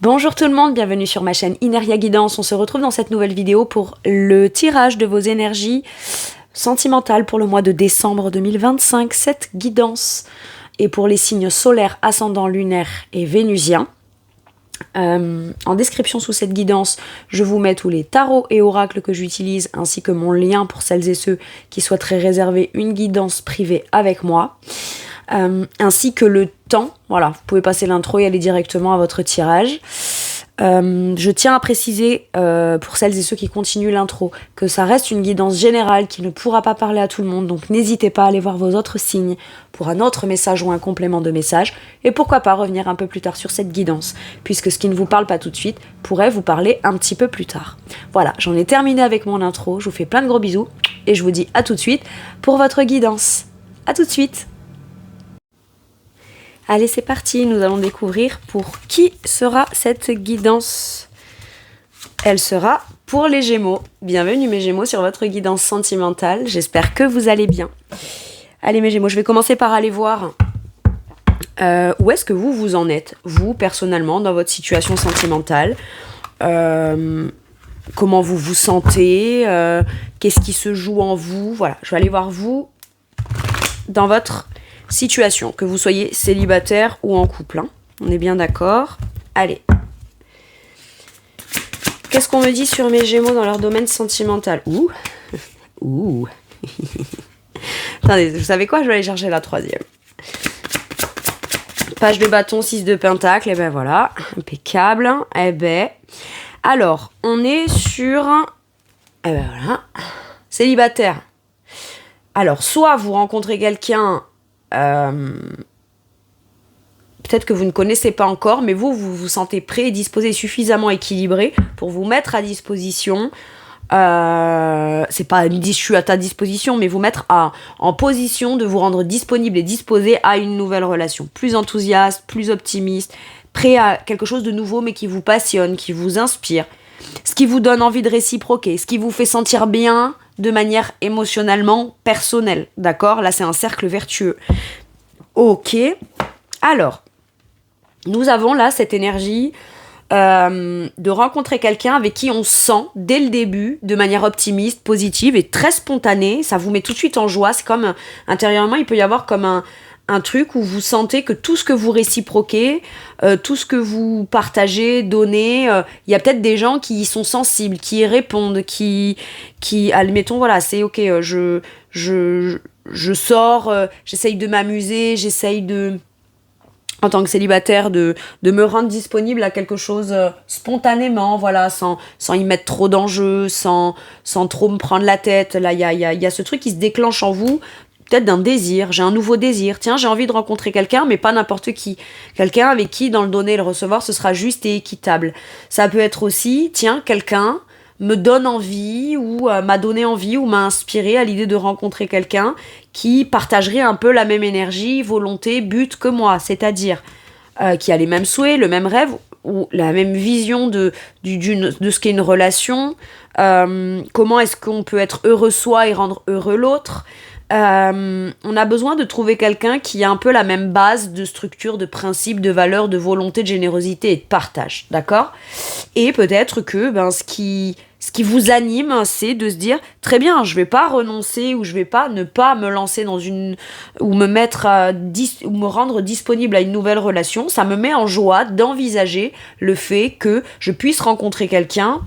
Bonjour tout le monde, bienvenue sur ma chaîne Ineria Guidance. On se retrouve dans cette nouvelle vidéo pour le tirage de vos énergies sentimentales pour le mois de décembre 2025. Cette guidance est pour les signes solaires, ascendants, lunaires et vénusiens. En description sous cette guidance, je vous mets tous les tarots et oracles que j'utilise, ainsi que mon lien pour celles et ceux qui souhaiteraient réserver une guidance privée avec moi. Ainsi que le temps, voilà, vous pouvez passer l'intro et aller directement à votre tirage. Je tiens à préciser pour celles et ceux qui continuent l'intro que ça reste une guidance générale qui ne pourra pas parler à tout le monde, donc n'hésitez pas à aller voir vos autres signes pour un autre message ou un complément de message, et pourquoi pas revenir un peu plus tard sur cette guidance, puisque ce qui ne vous parle pas tout de suite pourrait vous parler un petit peu plus tard. Voilà, j'en ai terminé avec mon intro, je vous fais plein de gros bisous, et je vous dis à tout de suite pour votre guidance. À tout de suite. Allez, c'est parti, nous allons découvrir pour qui sera cette guidance. Elle sera pour les Gémeaux. Bienvenue mes Gémeaux sur votre guidance sentimentale. J'espère que vous allez bien. Allez mes Gémeaux, je vais commencer par aller voir où est-ce que vous en êtes, vous personnellement, dans votre situation sentimentale. Comment vous vous sentez, qu'est-ce qui se joue en vous. Voilà, je vais aller voir vous dans votre situation, que vous soyez célibataire ou en couple, hein. On est bien d'accord. Allez. Qu'est-ce qu'on me dit sur mes Gémeaux dans leur domaine sentimental? Ouh. Attendez, vous savez quoi? Je vais aller chercher la troisième. Page de bâton, 6 de pentacle, et ben voilà, impeccable. Eh ben, alors, on est sur, eh ben voilà, célibataire. Alors, soit vous rencontrez quelqu'un, peut-être que vous ne connaissez pas encore, mais vous vous sentez prêt et disposé, suffisamment équilibré pour vous mettre à disposition. C'est pas je suis à ta disposition, mais vous mettre en position de vous rendre disponible et disposé à une nouvelle relation. Plus enthousiaste, plus optimiste, prêt à quelque chose de nouveau, mais qui vous passionne, qui vous inspire, ce qui vous donne envie de réciproquer, ce qui vous fait sentir bien de manière émotionnellement personnelle, d'accord? Là, c'est un cercle vertueux. Ok. Alors, nous avons là cette énergie de rencontrer quelqu'un avec qui on sent, dès le début, de manière optimiste, positive et très spontanée. Ça vous met tout de suite en joie. C'est comme, intérieurement, il peut y avoir comme un truc où vous sentez que tout ce que vous réciproquez, tout ce que vous partagez, donnez, il y a peut-être des gens qui y sont sensibles, qui y répondent, qui admettons, voilà, c'est ok, je sors, j'essaye de m'amuser, j'essaye de, en tant que célibataire, de me rendre disponible à quelque chose spontanément, voilà, sans y mettre trop d'enjeux, sans trop me prendre la tête. Là, il y a ce truc qui se déclenche en vous, peut-être d'un désir, j'ai un nouveau désir, tiens, j'ai envie de rencontrer quelqu'un, mais pas n'importe qui. Quelqu'un avec qui, dans le donner et le recevoir, ce sera juste et équitable. Ça peut être aussi, tiens, quelqu'un me donne envie, ou m'a donné envie, ou m'a inspiré à l'idée de rencontrer quelqu'un qui partagerait un peu la même énergie, volonté, but que moi, c'est-à-dire qui a les mêmes souhaits, le même rêve, ou la même vision de ce qu'est une relation, comment est-ce qu'on peut être heureux soi et rendre heureux l'autre. On a besoin de trouver quelqu'un qui a un peu la même base de structure, de principe, de valeur, de volonté, de générosité et de partage, d'accord? Et peut-être que ce qui vous anime, c'est de se dire très bien, je vais pas renoncer, ou je vais pas ne pas me lancer dans une, ou me mettre ou me rendre disponible à une nouvelle relation. Ça me met en joie d'envisager le fait que je puisse rencontrer quelqu'un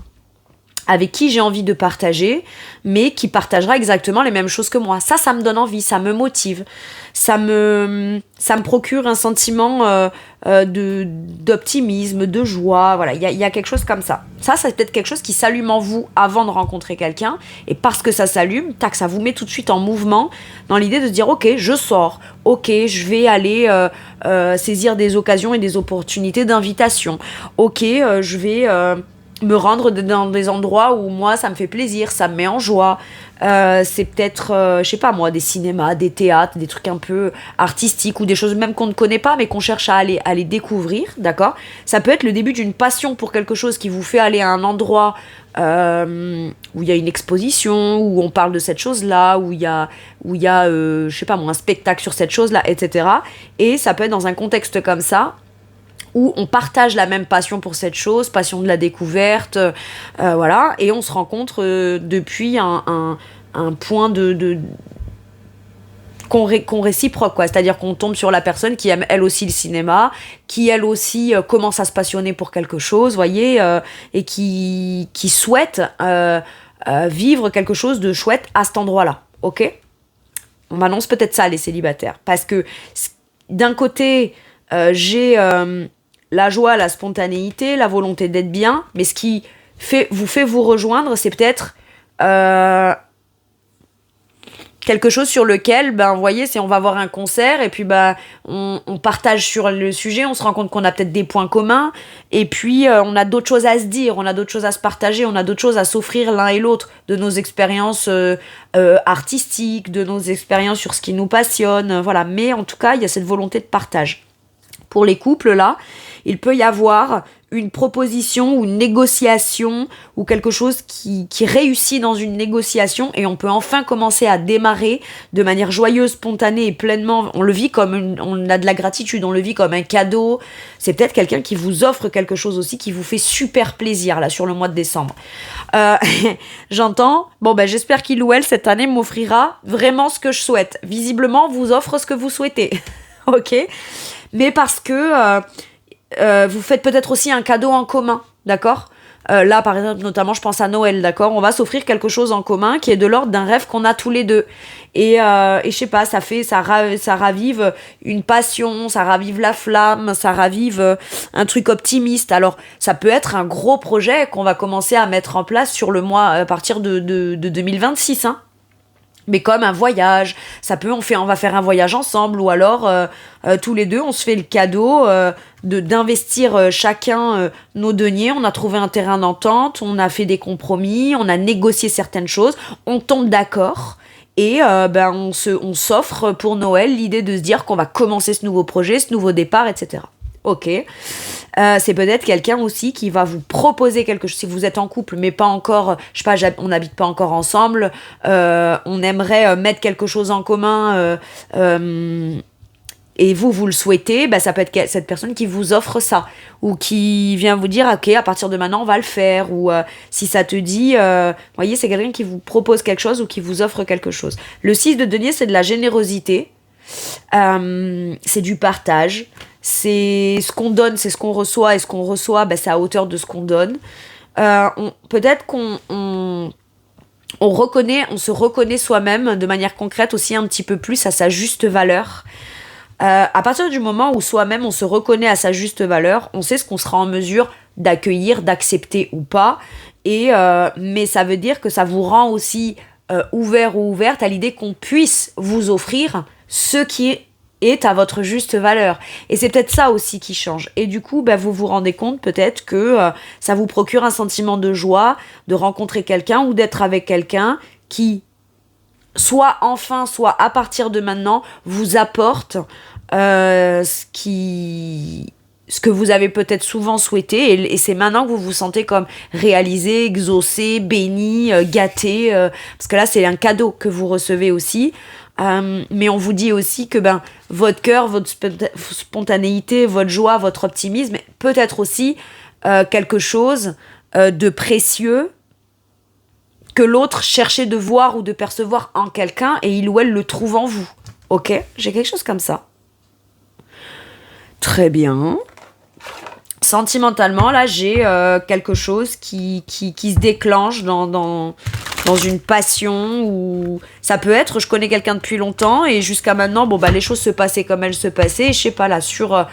avec qui j'ai envie de partager, mais qui partagera exactement les mêmes choses que moi. Ça me donne envie, ça me motive, ça me procure un sentiment d'optimisme, de joie, voilà, il y a quelque chose comme ça. Ça, c'est peut-être quelque chose qui s'allume en vous avant de rencontrer quelqu'un, et parce que ça s'allume, tac, ça vous met tout de suite en mouvement, dans l'idée de se dire, ok, je sors, ok, je vais aller saisir des occasions et des opportunités d'invitation, ok, je vais me rendre dans des endroits où moi ça me fait plaisir, ça me met en joie. C'est peut-être, je sais pas moi, des cinémas, des théâtres, des trucs un peu artistiques, ou des choses même qu'on ne connaît pas mais qu'on cherche à les découvrir, d'accord? Ça peut être le début d'une passion pour quelque chose qui vous fait aller à un endroit où il y a une exposition, où on parle de cette chose-là, où il y a je sais pas moi, un spectacle sur cette chose-là, etc. Et ça peut être dans un contexte comme ça, où on partage la même passion pour cette chose, passion de la découverte, voilà, et on se rencontre depuis un point qu'on réciproque, quoi. C'est-à-dire qu'on tombe sur la personne qui aime elle aussi le cinéma, qui elle aussi commence à se passionner pour quelque chose, voyez, et qui souhaite vivre quelque chose de chouette à cet endroit-là, ok? On m'annonce peut-être ça, les célibataires, parce que d'un côté, j'ai la joie, la spontanéité, la volonté d'être bien, mais ce qui vous fait vous rejoindre, c'est peut-être quelque chose sur lequel, ben, vous voyez, on va voir un concert et puis ben, on partage sur le sujet, on se rend compte qu'on a peut-être des points communs et puis on a d'autres choses à se dire, on a d'autres choses à se partager, on a d'autres choses à s'offrir l'un et l'autre de nos expériences artistiques, de nos expériences sur ce qui nous passionne, voilà. Mais en tout cas, il y a cette volonté de partage. Pour les couples, là, il peut y avoir une proposition ou une négociation ou quelque chose qui réussit dans une négociation et on peut enfin commencer à démarrer de manière joyeuse, spontanée et pleinement. On le vit comme on a de la gratitude, on le vit comme un cadeau. C'est peut-être quelqu'un qui vous offre quelque chose aussi qui vous fait super plaisir là sur le mois de décembre. J'entends. Bon ben j'espère qu'il ou elle cette année m'offrira vraiment ce que je souhaite. Visiblement, vous offre ce que vous souhaitez. Ok. Mais parce que vous faites peut-être aussi un cadeau en commun, d'accord ? Là, par exemple, notamment, je pense à Noël, d'accord ? On va s'offrir quelque chose en commun qui est de l'ordre d'un rêve qu'on a tous les deux. Et je sais pas, ça ravive une passion, ça ravive la flamme, ça ravive un truc optimiste. Alors, ça peut être un gros projet qu'on va commencer à mettre en place sur le mois à partir de 2026, hein. Mais comme un voyage, ça peut, on va faire un voyage ensemble ou alors tous les deux on se fait le cadeau d'investir chacun nos deniers, on a trouvé un terrain d'entente, on a fait des compromis, on a négocié certaines choses, on tombe d'accord et on s'offre pour Noël l'idée de se dire qu'on va commencer ce nouveau projet, ce nouveau départ, etc. Ok. C'est peut-être quelqu'un aussi qui va vous proposer quelque chose. Si vous êtes en couple, mais pas encore, je sais pas, on n'habite pas encore ensemble, on aimerait mettre quelque chose en commun et vous le souhaitez, bah, ça peut être cette personne qui vous offre ça ou qui vient vous dire ok, à partir de maintenant on va le faire, ou si ça te dit, vous voyez, c'est quelqu'un qui vous propose quelque chose ou qui vous offre quelque chose. Le 6 de denier, c'est de la générosité, c'est du partage. C'est ce qu'on donne, c'est ce qu'on reçoit, et ce qu'on reçoit, bah, c'est à hauteur de ce qu'on donne. Peut-être qu'on se reconnaît soi-même de manière concrète aussi un petit peu plus à sa juste valeur. À partir du moment où soi-même on se reconnaît à sa juste valeur, on sait ce qu'on sera en mesure d'accueillir, d'accepter ou pas. Mais ça veut dire que ça vous rend aussi ouvert ou ouverte à l'idée qu'on puisse vous offrir ce qui est à votre juste valeur. Et c'est peut-être ça aussi qui change. Et du coup, bah, vous vous rendez compte peut-être que ça vous procure un sentiment de joie de rencontrer quelqu'un ou d'être avec quelqu'un qui, soit enfin, soit à partir de maintenant, vous apporte ce que vous avez peut-être souvent souhaité, et c'est maintenant que vous vous sentez comme réalisé, exaucé, béni, gâté, parce que là c'est un cadeau que vous recevez aussi. Mais on vous dit aussi que votre cœur, votre spontanéité, votre joie, votre optimisme peut être aussi quelque chose de précieux que l'autre cherchait de voir ou de percevoir en quelqu'un, et il ou elle le trouve en vous. Ok ? J'ai quelque chose comme ça. Très bien. Sentimentalement, là, j'ai quelque chose qui se déclenche dans une passion, ou ça peut être, je connais quelqu'un depuis longtemps et jusqu'à maintenant, les choses se passaient comme elles se passaient. Et je sais pas, là, sur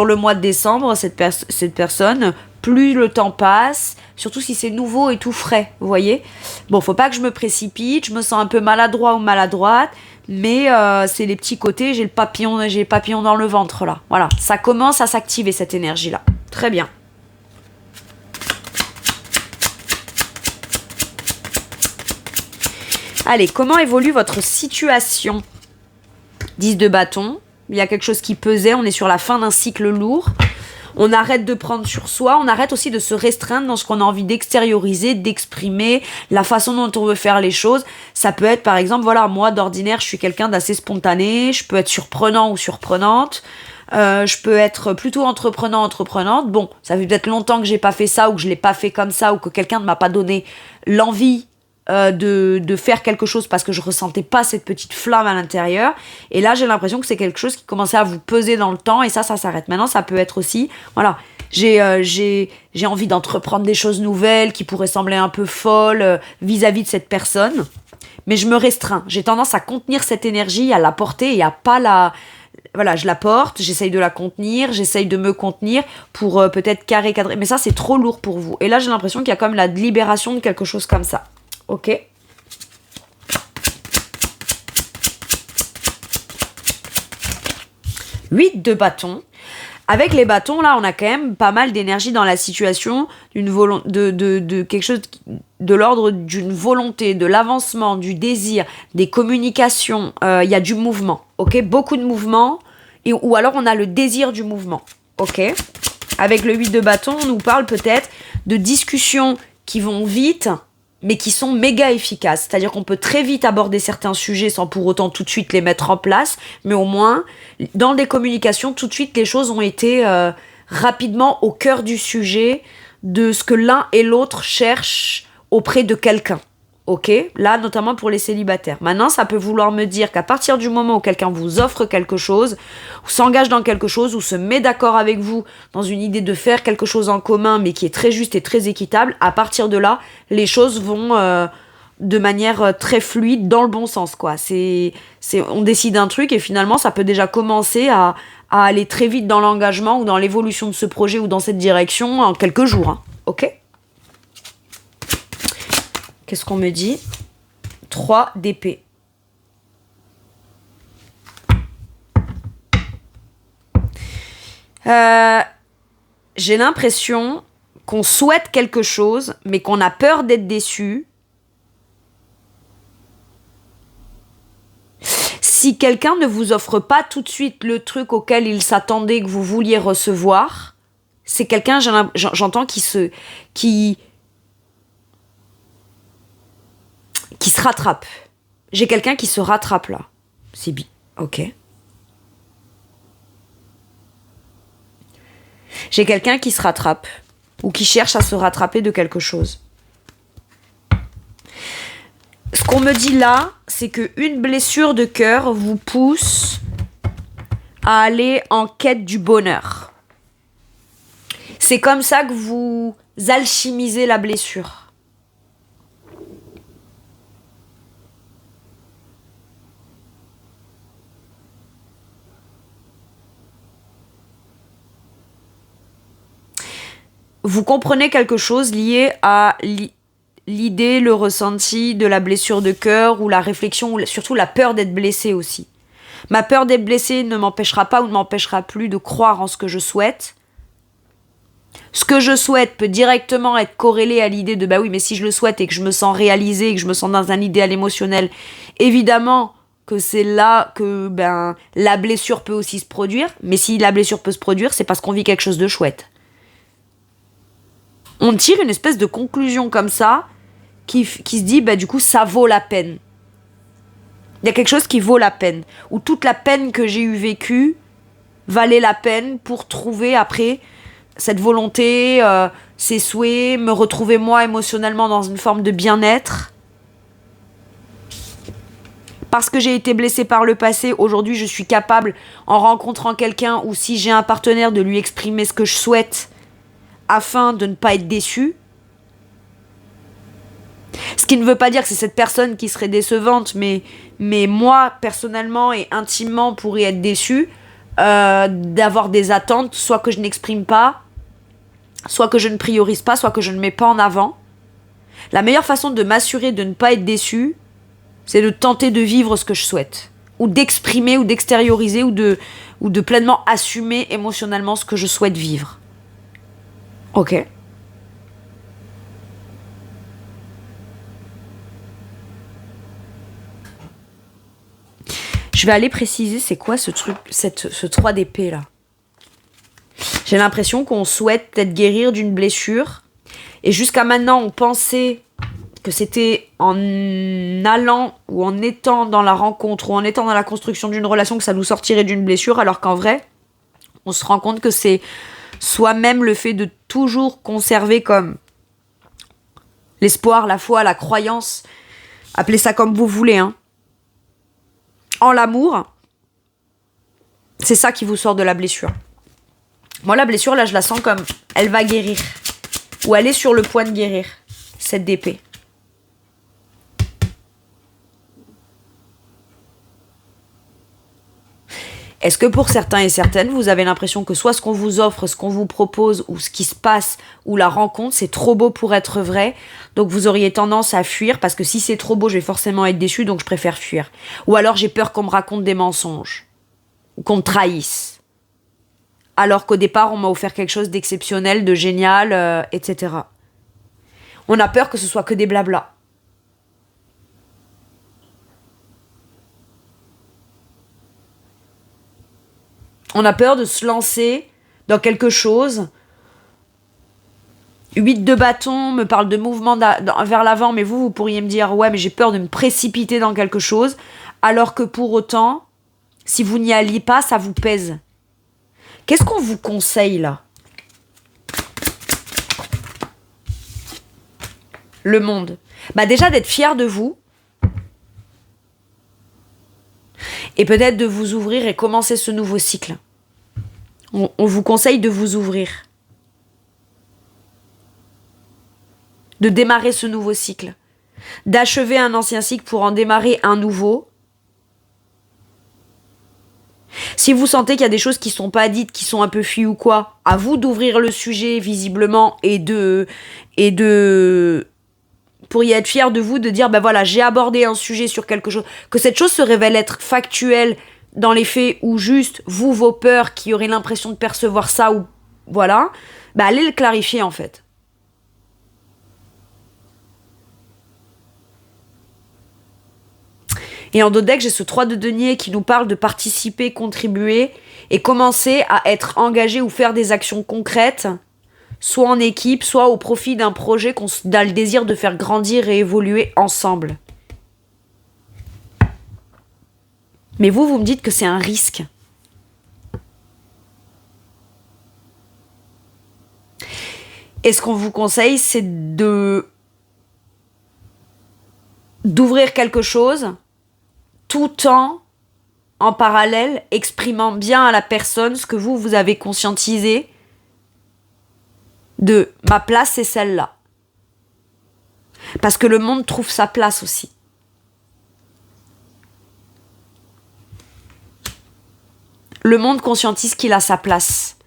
le mois de décembre, cette personne, plus le temps passe, surtout si c'est nouveau et tout frais, vous voyez. Bon, faut pas que je me précipite, je me sens un peu maladroit ou maladroite, mais c'est les petits côtés, j'ai les papillons dans le ventre, là. Voilà, ça commence à s'activer, cette énergie-là. Très bien. Allez, comment évolue votre situation ? 10 de bâton, il y a quelque chose qui pesait, on est sur la fin d'un cycle lourd. On arrête de prendre sur soi, on arrête aussi de se restreindre dans ce qu'on a envie d'extérioriser, d'exprimer, la façon dont on veut faire les choses. Ça peut être, par exemple, voilà, moi d'ordinaire, je suis quelqu'un d'assez spontané, je peux être surprenant ou surprenante. Je peux être plutôt entreprenante. Bon, ça fait peut-être longtemps que j'ai pas fait ça ou que je l'ai pas fait comme ça ou que quelqu'un ne m'a pas donné l'envie de faire quelque chose parce que je ressentais pas cette petite flamme à l'intérieur. Et là, j'ai l'impression que c'est quelque chose qui commençait à vous peser dans le temps et ça s'arrête. Maintenant, ça peut être aussi, voilà, j'ai envie d'entreprendre des choses nouvelles qui pourraient sembler un peu folles vis-à-vis de cette personne. Mais je me restreins. J'ai tendance à contenir cette énergie, à la porter et à pas la... Voilà, je la porte, j'essaye de la contenir, j'essaye de me contenir pour peut-être cadrer. Mais ça, c'est trop lourd pour vous. Et là, j'ai l'impression qu'il y a comme la libération de quelque chose comme ça. Ok. 8 de bâton. Avec les bâtons, là, on a quand même pas mal d'énergie dans la situation, de quelque chose de l'ordre d'une volonté, de l'avancement, du désir, des communications. Il y a du mouvement, ok? Beaucoup de mouvement, ou alors on a le désir du mouvement, ok? Avec le 8 de bâton, on nous parle peut-être de discussions qui vont vite, mais qui sont méga efficaces. C'est-à-dire qu'on peut très vite aborder certains sujets sans pour autant tout de suite les mettre en place, mais au moins, dans des communications, tout de suite, les choses ont été rapidement au cœur du sujet de ce que l'un et l'autre cherchent auprès de quelqu'un. Ok, là, notamment pour les célibataires. Maintenant, ça peut vouloir me dire qu'à partir du moment où quelqu'un vous offre quelque chose, ou s'engage dans quelque chose, ou se met d'accord avec vous dans une idée de faire quelque chose en commun, mais qui est très juste et très équitable, à partir de là, les choses vont de manière très fluide, dans le bon sens, quoi. On décide un truc et finalement, ça peut déjà commencer à aller très vite dans l'engagement ou dans l'évolution de ce projet ou dans cette direction en quelques jours. Hein. Ok ? Qu'est-ce qu'on me dit ? 3 d'épée. J'ai l'impression qu'on souhaite quelque chose, mais qu'on a peur d'être déçu. Si quelqu'un ne vous offre pas tout de suite le truc auquel il s'attendait que vous vouliez recevoir, c'est quelqu'un, j'entends, qui se rattrape. J'ai quelqu'un qui se rattrape là. C'est bien. Ok. J'ai quelqu'un qui se rattrape ou qui cherche à se rattraper de quelque chose. Ce qu'on me dit là, c'est qu'une blessure de cœur vous pousse à aller en quête du bonheur. C'est comme ça que vous alchimisez la blessure. Vous comprenez quelque chose lié à l'idée, le ressenti de la blessure de cœur ou la réflexion, ou surtout la peur d'être blessé aussi. Ma peur d'être blessé ne m'empêchera pas ou ne m'empêchera plus de croire en ce que je souhaite. Ce que je souhaite peut directement être corrélé à l'idée de bah oui, mais si je le souhaite et que je me sens réalisé et que je me sens dans un idéal émotionnel, évidemment que c'est là que la blessure peut aussi se produire. Mais si la blessure peut se produire, c'est parce qu'on vit quelque chose de chouette. On tire une espèce de conclusion comme ça qui se dit, du coup, ça vaut la peine. Il y a quelque chose qui vaut la peine. Ou toute la peine que j'ai eu vécue valait la peine pour trouver après cette volonté, ces souhaits, me retrouver moi émotionnellement dans une forme de bien-être. Parce que j'ai été blessée par le passé, aujourd'hui je suis capable, en rencontrant quelqu'un ou si j'ai un partenaire, de lui exprimer ce que je souhaite afin de ne pas être déçu. Ce qui ne veut pas dire que c'est cette personne qui serait décevante, mais moi, personnellement et intimement, pourrais être déçue d'avoir des attentes, soit que je n'exprime pas, soit que je ne priorise pas, soit que je ne mets pas en avant. La meilleure façon de m'assurer de ne pas être déçue, c'est de tenter de vivre ce que je souhaite, ou d'exprimer, ou d'extérioriser, ou de pleinement assumer émotionnellement ce que je souhaite vivre. Ok. Je vais aller préciser c'est quoi ce truc, ce 3 d'épée là. J'ai l'impression qu'on souhaite peut-être guérir d'une blessure. Et jusqu'à maintenant, on pensait que c'était en allant ou en étant dans la rencontre ou en étant dans la construction d'une relation que ça nous sortirait d'une blessure, alors qu'en vrai, On se rend compte que c'est soi-même le fait de toujours conserver comme l'espoir, la foi, la croyance, appelez ça comme vous voulez, hein, en l'amour, c'est ça qui vous sort de la blessure. Moi, la blessure, là, je la sens comme elle va guérir. Ou elle est sur le point de guérir, cette d'épée. Est-ce que pour certains et certaines, vous avez l'impression que soit ce qu'on vous offre, ce qu'on vous propose, ou ce qui se passe, ou la rencontre, c'est trop beau pour être vrai, donc vous auriez tendance à fuir, parce que si c'est trop beau, je vais forcément être déçu, donc je préfère fuir. Ou alors j'ai peur qu'on me raconte des mensonges, ou qu'on me trahisse. Alors qu'au départ, on m'a offert quelque chose d'exceptionnel, de génial, etc. On a peur que ce soit que des blablas. On a peur de se lancer dans quelque chose. 8 de bâton me parle de mouvement vers l'avant, mais vous pourriez me dire, ouais, mais j'ai peur de me précipiter dans quelque chose, alors que pour autant, si vous n'y alliez pas, ça vous pèse. Qu'est-ce qu'on vous conseille, là? Le monde. Bah déjà, d'être fier de vous, et peut-être de vous ouvrir et commencer ce nouveau cycle. On vous conseille de vous ouvrir. De démarrer ce nouveau cycle. D'achever un ancien cycle pour en démarrer un nouveau. Si vous sentez qu'il y a des choses qui sont pas dites, qui sont un peu fuies ou quoi, à vous d'ouvrir le sujet visiblement et de pourriez être fier de vous, de dire, ben voilà, j'ai abordé un sujet sur quelque chose, que cette chose se révèle être factuelle dans les faits ou juste, vous, vos peurs, qui auraient l'impression de percevoir ça, ou voilà, ben allez le clarifier en fait. Et en dos de deck, j'ai ce 3 de denier qui nous parle de participer, contribuer, et commencer à être engagé ou faire des actions concrètes, soit en équipe, soit au profit d'un projet qu'on a le désir de faire grandir et évoluer ensemble. Mais vous me dites que c'est un risque. Et ce qu'on vous conseille, c'est d'ouvrir quelque chose tout en parallèle, exprimant bien à la personne ce que vous avez conscientisé de ma place, c'est celle-là. Parce que le monde trouve sa place aussi. Le monde conscientise qu'il a sa place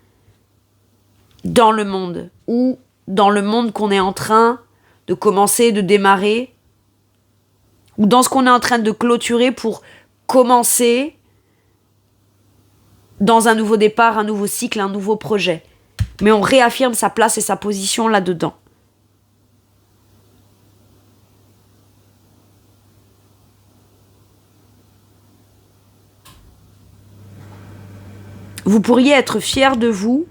dans le monde, ou dans le monde qu'on est en train de commencer, de démarrer, ou dans ce qu'on est en train de clôturer pour commencer dans un nouveau départ, un nouveau cycle, un nouveau projet. Mais on réaffirme sa place et sa position là-dedans. Vous pourriez être fier de vous,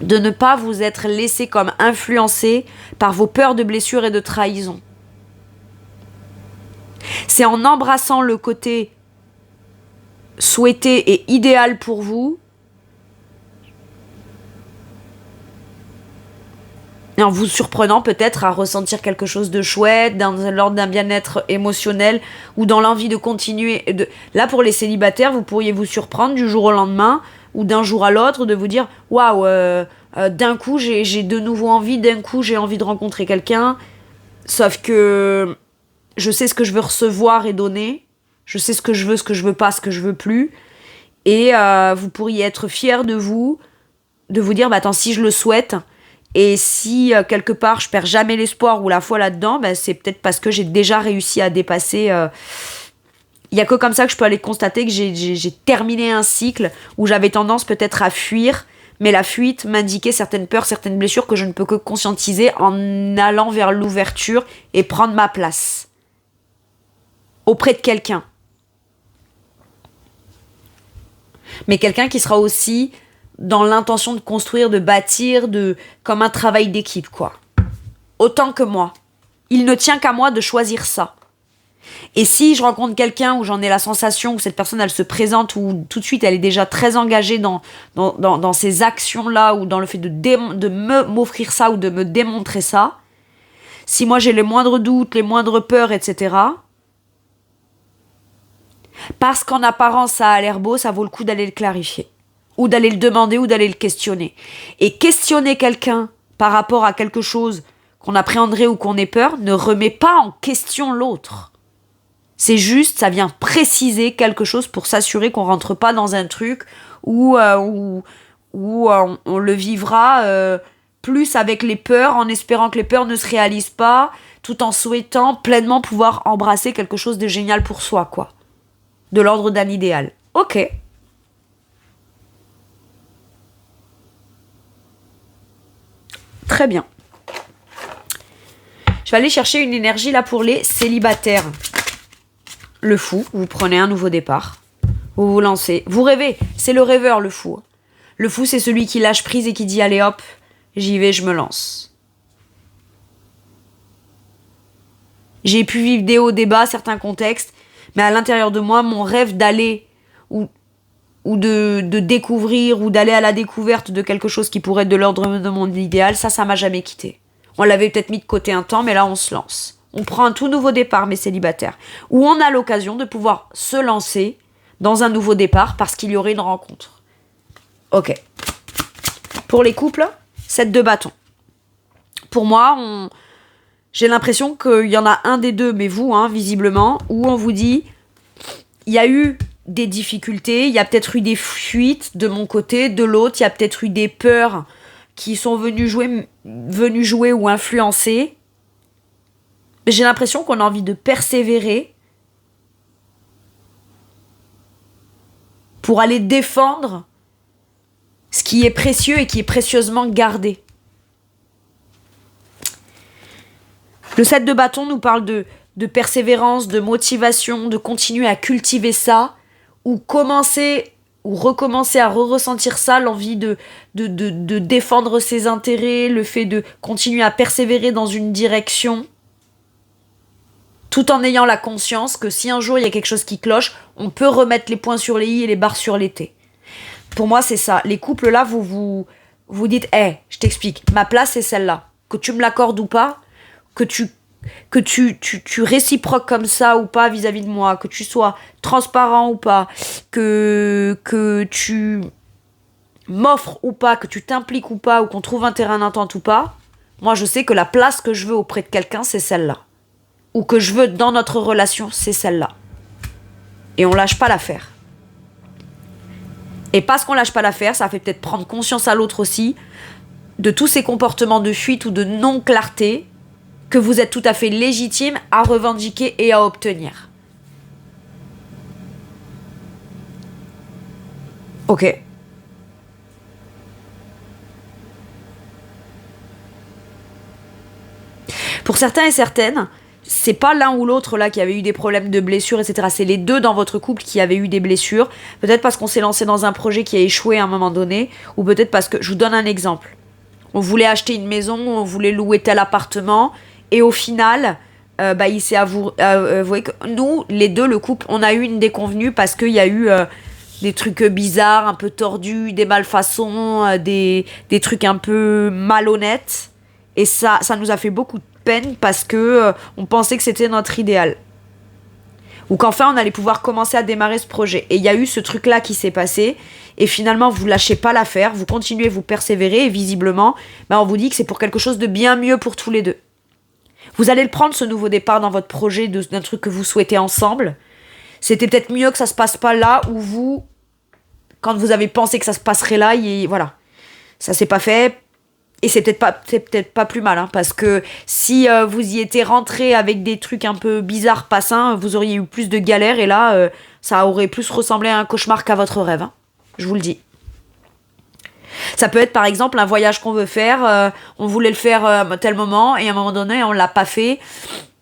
de ne pas vous être laissé comme influencé par vos peurs de blessures et de trahison. C'est en embrassant le côté souhaité et idéal pour vous, et en vous surprenant peut-être à ressentir quelque chose de chouette, dans l'ordre d'un bien-être émotionnel, ou dans l'envie de continuer. Là, pour les célibataires, vous pourriez vous surprendre du jour au lendemain, ou d'un jour à l'autre, de vous dire « Waouh, d'un coup, j'ai de nouveau envie, d'un coup, j'ai envie de rencontrer quelqu'un. » Sauf que je sais ce que je veux recevoir et donner. Je sais ce que je veux pas, ce que je veux plus. Et vous pourriez être fier de vous dire, bah attends, si je le souhaite, et si quelque part je perds jamais l'espoir ou la foi là-dedans, bah, c'est peut-être parce que j'ai déjà réussi à dépasser. Il y a que comme ça que je peux aller constater que j'ai terminé un cycle où j'avais tendance peut-être à fuir, mais la fuite m'indiquait certaines peurs, certaines blessures que je ne peux que conscientiser en allant vers l'ouverture et prendre ma place auprès de quelqu'un. Mais quelqu'un qui sera aussi dans l'intention de construire, de bâtir, comme un travail d'équipe, quoi. Autant que moi. Il ne tient qu'à moi de choisir ça. Et si je rencontre quelqu'un où j'en ai la sensation que cette personne, elle se présente, ou tout de suite, elle est déjà très engagée dans ces actions-là, ou dans le fait m'offrir ça, ou de me démontrer ça, si moi j'ai les moindres doutes, les moindres peurs, etc., parce qu'en apparence ça a l'air beau, ça vaut le coup d'aller le clarifier. Ou d'aller le demander, ou d'aller le questionner. Et questionner quelqu'un par rapport à quelque chose qu'on appréhenderait ou qu'on ait peur, ne remet pas en question l'autre. C'est juste, ça vient préciser quelque chose pour s'assurer qu'on rentre pas dans un truc où on le vivra plus avec les peurs, en espérant que les peurs ne se réalisent pas, tout en souhaitant pleinement pouvoir embrasser quelque chose de génial pour soi, quoi. De l'ordre d'un idéal. Ok. Très bien. Je vais aller chercher une énergie là pour les célibataires. Le fou, vous prenez un nouveau départ. Vous vous lancez. Vous rêvez. C'est le rêveur, le fou. Le fou, c'est celui qui lâche prise et qui dit allez hop, j'y vais, je me lance. J'ai pu vivre des hauts, des bas, certains contextes, mais à l'intérieur de moi, mon rêve d'aller ou de découvrir ou d'aller à la découverte de quelque chose qui pourrait être de l'ordre de mon idéal, ça m'a jamais quitté. On l'avait peut-être mis de côté un temps, mais là on se lance. On prend un tout nouveau départ, mes célibataires, où on a l'occasion de pouvoir se lancer dans un nouveau départ parce qu'il y aurait une rencontre. Ok. Pour les couples, 7 de bâton. Pour moi, j'ai l'impression qu'il y en a un des deux, mais vous, visiblement, où on vous dit, il y a eu des difficultés, il y a peut-être eu des fuites de mon côté, de l'autre, il y a peut-être eu des peurs qui sont venues jouer ou influencer. Mais j'ai l'impression qu'on a envie de persévérer pour aller défendre ce qui est précieux et qui est précieusement gardé. Le 7 de bâton nous parle de persévérance, de motivation, de continuer à cultiver ça, ou recommencer à ressentir ça, l'envie de défendre ses intérêts, le fait de continuer à persévérer dans une direction, tout en ayant la conscience que si un jour il y a quelque chose qui cloche, on peut remettre les points sur les i et les barres sur les t. Pour moi, c'est ça. Les couples là, vous dites, je t'explique, ma place c'est celle-là. Que tu me l'accordes ou pas, que tu réciproques comme ça ou pas vis-à-vis de moi, que tu sois transparent ou pas, que tu m'offres ou pas, que tu t'impliques ou pas, ou qu'on trouve un terrain d'entente ou pas, moi je sais que la place que je veux auprès de quelqu'un, c'est celle-là. Ou que je veux dans notre relation, c'est celle-là. Et on lâche pas l'affaire. Et parce qu'on lâche pas l'affaire, ça fait peut-être prendre conscience à l'autre aussi de tous ces comportements de fuite ou de non-clarté que vous êtes tout à fait légitime à revendiquer et à obtenir. Ok. Pour certains et certaines, c'est pas l'un ou l'autre là qui avait eu des problèmes de blessures, etc. C'est les deux dans votre couple qui avaient eu des blessures. Peut-être parce qu'on s'est lancé dans un projet qui a échoué à un moment donné, ou peut-être parce que, je vous donne un exemple. On voulait acheter une maison, on voulait louer tel appartement, et au final, il s'est avoué que nous, les deux, le couple, on a eu une déconvenue parce qu'il y a eu des trucs bizarres, un peu tordus, des malfaçons, des trucs un peu malhonnêtes. Et ça nous a fait beaucoup de peine parce que on pensait que c'était notre idéal. Ou qu'enfin, on allait pouvoir commencer à démarrer ce projet. Et il y a eu ce truc-là qui s'est passé. Et finalement, vous lâchez pas l'affaire, vous continuez, vous persévérez. Et visiblement, on vous dit que c'est pour quelque chose de bien mieux pour tous les deux. Vous allez le prendre, ce nouveau départ, dans votre projet d'un truc que vous souhaitez ensemble. C'était peut-être mieux que ça se passe pas là où vous, quand vous avez pensé que ça se passerait là, voilà. Ça s'est pas fait. Et c'est peut-être pas plus mal, parce que si vous y étiez rentré avec des trucs un peu bizarres, pas sains, vous auriez eu plus de galères, et là, ça aurait plus ressemblé à un cauchemar qu'à votre rêve. Je vous le dis. Ça peut être par exemple un voyage qu'on veut faire, on voulait le faire à tel moment, et à un moment donné, on l'a pas fait,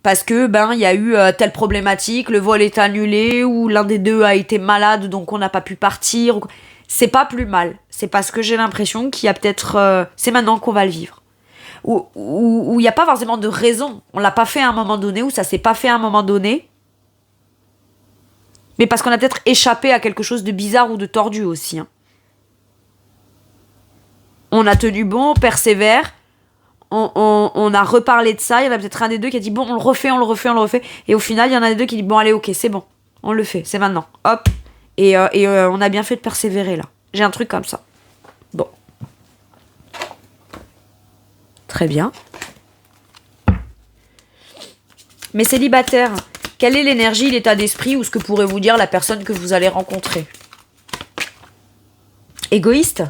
parce que il y a eu telle problématique, le vol est annulé, ou l'un des deux a été malade, donc on n'a pas pu partir. C'est pas plus mal. C'est parce que j'ai l'impression qu'il y a peut-être... c'est maintenant qu'on va le vivre. Ou il n'y a pas forcément de raison. On l'a pas fait à un moment donné, ou ça s'est pas fait à un moment donné. Mais parce qu'on a peut-être échappé à quelque chose de bizarre ou de tordu aussi. Hein. On a tenu bon, on persévère, on a reparlé de ça, il y en a peut-être un des deux qui a dit bon, on le refait. Et au final, il y en a des deux qui dit bon, allez, ok, c'est bon, on le fait, c'est maintenant. Hop. Et on a bien fait de persévérer là. J'ai un truc comme ça. Bon. Très bien. Mais célibataire, quelle est l'énergie, l'état d'esprit ou ce que pourrait vous dire la personne que vous allez rencontrer? Égoïste?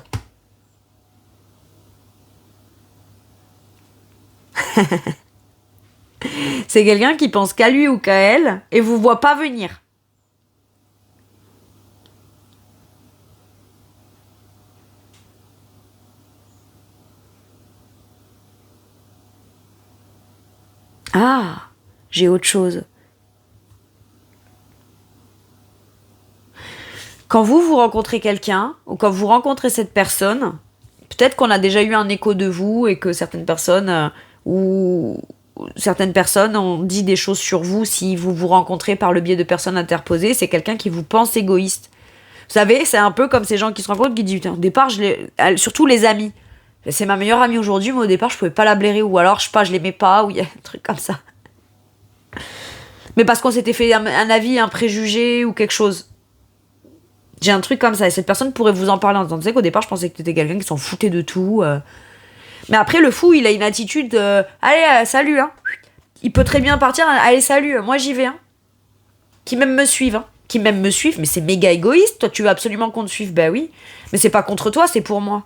C'est quelqu'un qui pense qu'à lui ou qu'à elle et vous voit pas venir. Ah, j'ai autre chose. Quand vous rencontrez quelqu'un, ou quand vous rencontrez cette personne, peut-être qu'on a déjà eu un écho de vous et que certaines personnes ont dit des choses sur vous si vous vous rencontrez par le biais de personnes interposées. C'est quelqu'un qui vous pense égoïste. Vous savez, c'est un peu comme ces gens qui se rencontrent qui disent au départ, surtout les amis. C'est ma meilleure amie aujourd'hui, mais au départ, je pouvais pas la blairer, ou alors, je sais pas, je l'aimais pas, ou il y a un truc comme ça. Mais parce qu'on s'était fait un avis, un préjugé, ou quelque chose. J'ai un truc comme ça, et cette personne pourrait vous en parler en disant, tu sais qu'au départ, je pensais que t'étais quelqu'un qui s'en foutait de tout. Mais après, le fou, il a une attitude, allez, salut, hein. Il peut très bien partir, allez, salut, moi j'y vais, hein. Qui même me suivent, hein. Qui même me suivent, mais c'est méga égoïste, toi tu veux absolument qu'on te suive, bah oui. Mais c'est pas contre toi, c'est pour moi.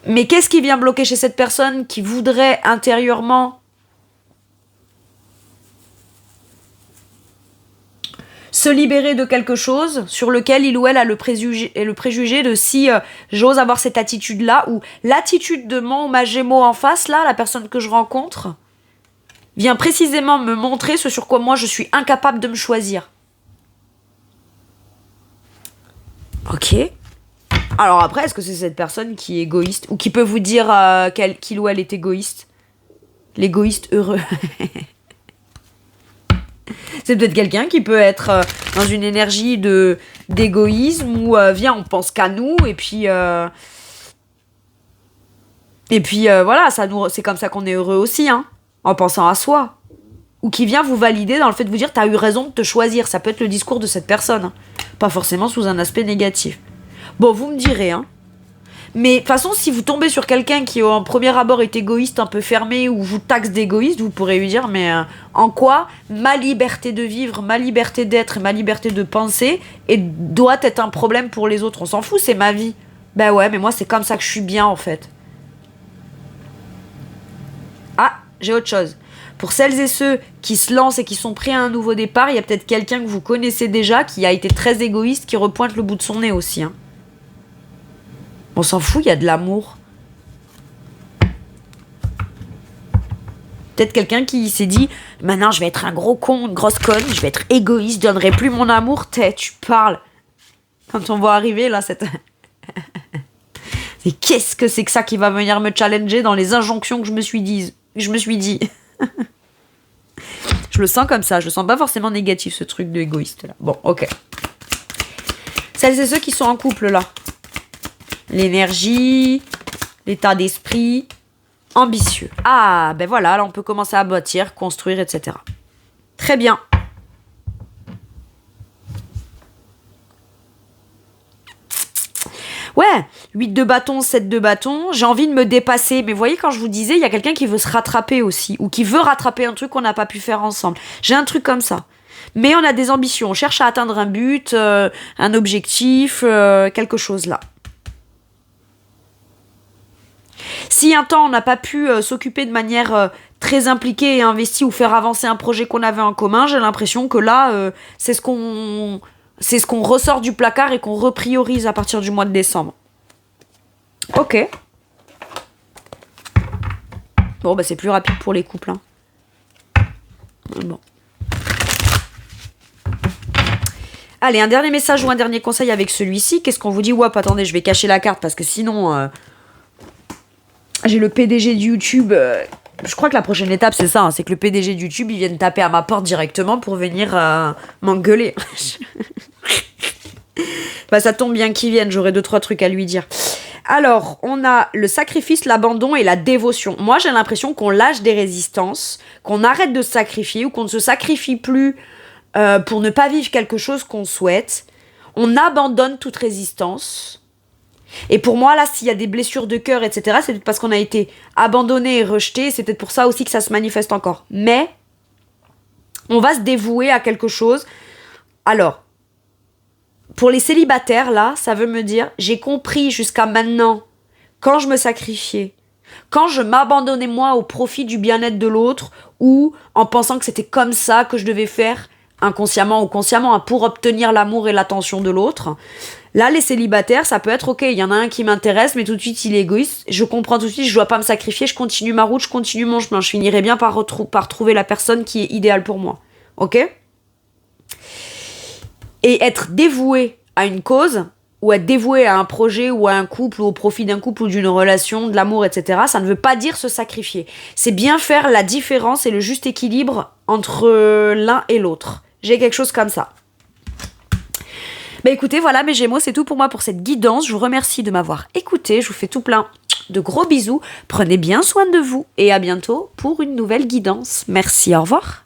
Mais qu'est-ce qui vient bloquer chez cette personne qui voudrait intérieurement se libérer de quelque chose sur lequel il ou elle a le préjugé de si j'ose avoir cette attitude-là, ou l'attitude de mon ou ma Gémeaux en face, là, la personne que je rencontre, vient précisément me montrer ce sur quoi moi je suis incapable de me choisir. Ok. Alors après, est-ce que c'est cette personne qui est égoïste ou qui peut vous dire qu'il ou elle est égoïste? L'égoïste heureux. C'est peut-être quelqu'un qui peut être dans une énergie d'égoïsme où viens, on pense qu'à nous et puis voilà, c'est comme ça qu'on est heureux aussi, hein, en pensant à soi. Ou qui vient vous valider dans le fait de vous dire t'as eu raison de te choisir. Ça peut être le discours de cette personne, hein. Pas forcément sous un aspect négatif. Bon, vous me direz, hein. Mais de toute façon, si vous tombez sur quelqu'un qui, en premier abord, est égoïste, un peu fermé, ou vous taxe d'égoïste, vous pourrez lui dire, mais en quoi ma liberté de vivre, ma liberté d'être et ma liberté de penser doit être un problème pour les autres? On s'en fout, c'est ma vie. Ben ouais, mais moi, c'est comme ça que je suis bien, en fait. Ah, j'ai autre chose. Pour celles et ceux qui se lancent et qui sont prêts à un nouveau départ, il y a peut-être quelqu'un que vous connaissez déjà, qui a été très égoïste, qui repointe le bout de son nez aussi, hein. On s'en fout, il y a de l'amour. Peut-être quelqu'un qui s'est dit maintenant je vais être un gros con, une grosse conne, je vais être égoïste, je donnerai plus mon amour. Tu parles. Quand on voit arriver là cette... Et qu'est-ce que c'est que ça qui va venir me challenger dans les injonctions que je me suis dit. Je le sens comme ça, je le sens pas forcément négatif ce truc de égoïste là. Bon, ok. Celles et ceux qui sont en couple là. L'énergie, l'état d'esprit, ambitieux. Ah, ben voilà, là on peut commencer à bâtir, construire, etc. Très bien. Ouais, 8 de bâton, 7 de bâton, j'ai envie de me dépasser. Mais vous voyez, quand je vous disais, il y a quelqu'un qui veut se rattraper aussi, ou qui veut rattraper un truc qu'on n'a pas pu faire ensemble. J'ai un truc comme ça. Mais on a des ambitions, on cherche à atteindre un but, un objectif, quelque chose là. Si un temps on n'a pas pu s'occuper de manière très impliquée et investie ou faire avancer un projet qu'on avait en commun, j'ai l'impression que là, c'est ce qu'on ressort du placard et qu'on repriorise à partir du mois de décembre. Ok. Bon, bah c'est plus rapide pour les couples. Hein. Bon. Allez, un dernier message ou un dernier conseil avec celui-ci. Qu'est-ce qu'on vous dit? Hop, attendez, je vais cacher la carte parce que sinon... j'ai le PDG de YouTube Je crois que la prochaine étape, c'est ça, hein, c'est que le PDG de YouTube, il vienne taper à ma porte directement pour venir m'engueuler. Bah, ça tombe bien qu'il vienne, j'aurais 2-3 trucs à lui dire. Alors, on a le sacrifice, l'abandon et la dévotion. Moi, j'ai l'impression qu'on lâche des résistances, qu'on arrête de se sacrifier ou qu'on ne se sacrifie plus pour ne pas vivre quelque chose qu'on souhaite. On abandonne toute résistance. Et pour moi, là, s'il y a des blessures de cœur, etc., c'est peut-être parce qu'on a été abandonné et rejeté. C'est peut-être pour ça aussi que ça se manifeste encore. Mais on va se dévouer à quelque chose. Alors, pour les célibataires, là, ça veut me dire, j'ai compris jusqu'à maintenant, quand je me sacrifiais, quand je m'abandonnais moi au profit du bien-être de l'autre, ou en pensant que c'était comme ça que je devais faire, inconsciemment ou consciemment, hein, pour obtenir l'amour et l'attention de l'autre. Là, les célibataires, ça peut être ok, il y en a un qui m'intéresse, mais tout de suite il est égoïste. Je comprends tout de suite, je dois pas me sacrifier, je continue ma route, je continue mon chemin. Je finirai bien par trouver la personne qui est idéale pour moi. Ok ? Et être dévoué à une cause, ou être dévoué à un projet, ou à un couple, ou au profit d'un couple, ou d'une relation, de l'amour, etc., ça ne veut pas dire se sacrifier. C'est bien faire la différence et le juste équilibre entre l'un et l'autre. J'ai quelque chose comme ça. Bah écoutez, voilà mes Gémeaux, c'est tout pour moi pour cette guidance. Je vous remercie de m'avoir écouté. Je vous fais tout plein de gros bisous. Prenez bien soin de vous et à bientôt pour une nouvelle guidance. Merci, au revoir.